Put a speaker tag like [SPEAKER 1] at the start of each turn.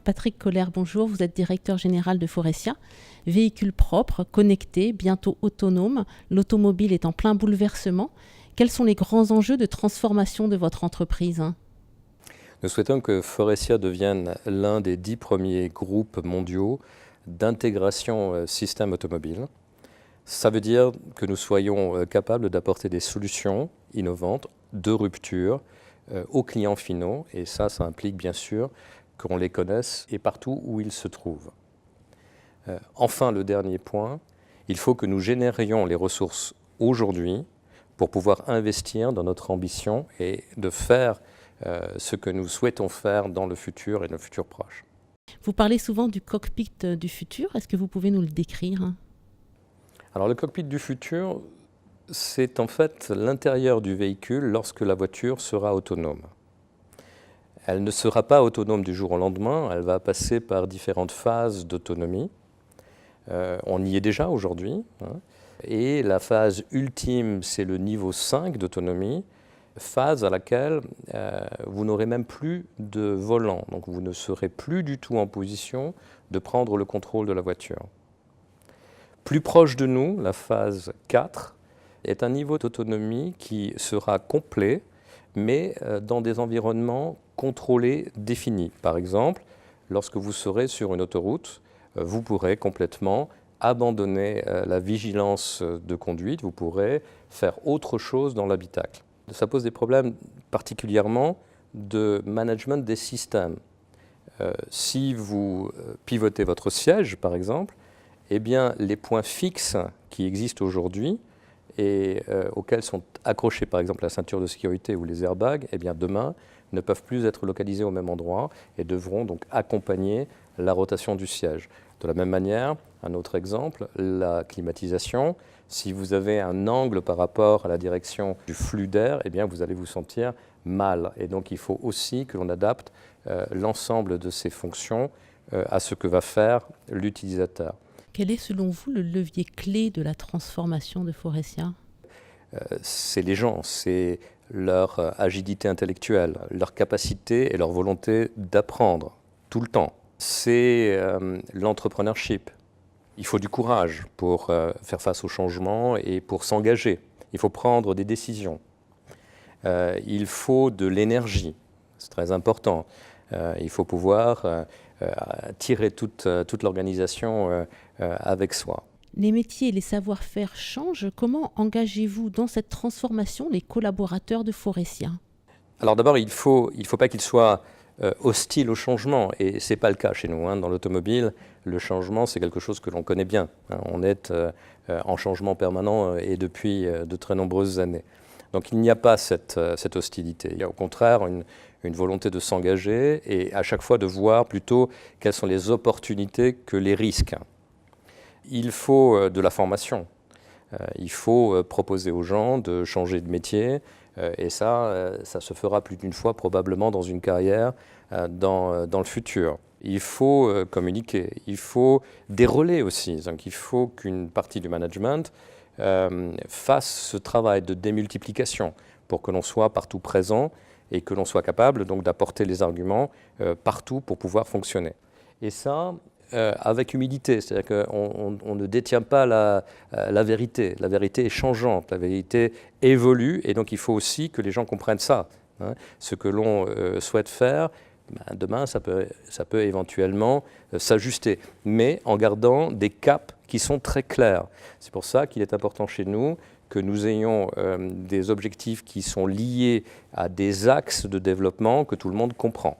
[SPEAKER 1] Patrick Koller, bonjour, vous êtes directeur général de Faurecia. Véhicule propre, connecté, bientôt autonome, l'automobile est en plein bouleversement. Quels sont les grands enjeux de transformation de votre entreprise ?
[SPEAKER 2] Nous souhaitons que Faurecia devienne l'un des 10 premiers groupes mondiaux d'intégration système automobile. Ça veut dire que nous soyons capables d'apporter des solutions innovantes, de rupture, aux clients finaux. Et ça implique bien sûr qu'on les connaisse et partout où ils se trouvent. Enfin, le dernier point, il faut que nous générions les ressources aujourd'hui pour pouvoir investir dans notre ambition et de faire ce que nous souhaitons faire dans le futur et le futur proche.
[SPEAKER 1] Vous parlez souvent du cockpit du futur. Est-ce que vous pouvez nous le décrire ?
[SPEAKER 2] Alors le cockpit du futur, c'est en fait l'intérieur du véhicule lorsque la voiture sera autonome. Elle ne sera pas autonome du jour au lendemain, elle va passer par différentes phases d'autonomie. On y est déjà aujourd'hui. Et la phase ultime, c'est le niveau 5 d'autonomie, phase à laquelle vous n'aurez même plus de volant. Donc vous ne serez plus du tout en position de prendre le contrôle de la voiture. Plus proche de nous, la phase 4 est un niveau d'autonomie qui sera complet, mais dans des environnements contrôlés définis. Par exemple, lorsque vous serez sur une autoroute, vous pourrez complètement abandonner la vigilance de conduite, vous pourrez faire autre chose dans l'habitacle. Ça pose des problèmes particulièrement de management des systèmes. Si vous pivotez votre siège, par exemple, eh bien, les points fixes qui existent aujourd'hui et auxquels sont accrochés par exemple la ceinture de sécurité ou les airbags, eh bien, demain ne peuvent plus être localisés au même endroit et devront donc accompagner la rotation du siège. De la même manière, un autre exemple, la climatisation. Si vous avez un angle par rapport à la direction du flux d'air, eh bien, vous allez vous sentir mal. Et donc il faut aussi que l'on adapte l'ensemble de ces fonctions à ce que va faire l'utilisateur.
[SPEAKER 1] Quel est selon vous le levier clé de la transformation de Faurecia ?
[SPEAKER 2] C'est les gens, c'est leur agilité intellectuelle, leur capacité et leur volonté d'apprendre tout le temps. C'est l'entrepreneurship. Il faut du courage pour faire face au changement et pour s'engager. Il faut prendre des décisions. Il faut de l'énergie, c'est très important. Il faut pouvoir tirer toute l'organisation avec soi.
[SPEAKER 1] Les métiers et les savoir-faire changent. Comment engagez-vous dans cette transformation les collaborateurs de Faurecia ?
[SPEAKER 2] Alors d'abord, il faut pas qu'ils soient hostiles au changement, et ce n'est pas le cas chez nous. Dans l'automobile, le changement, c'est quelque chose que l'on connaît bien. On est en changement permanent et depuis de très nombreuses années. Donc il n'y a pas cette hostilité. Il y a au contraire une volonté de s'engager et à chaque fois de voir plutôt quelles sont les opportunités que les risques. Il faut de la formation. Il faut proposer aux gens de changer de métier et ça se fera plus d'une fois probablement dans une carrière dans le futur. Il faut communiquer, il faut des relais aussi. Donc il faut qu'une partie du management fasse ce travail de démultiplication pour que l'on soit partout présent et que l'on soit capable donc d'apporter les arguments partout pour pouvoir fonctionner. Et ça, avec humilité, c'est-à-dire qu'on ne détient pas la vérité. La vérité est changeante, la vérité évolue et donc il faut aussi que les gens comprennent ça. Ce que l'on souhaite faire, demain ça peut éventuellement s'ajuster, mais en gardant des caps qui sont très clairs. C'est pour ça qu'il est important chez nous que nous ayons des objectifs qui sont liés à des axes de développement que tout le monde comprend.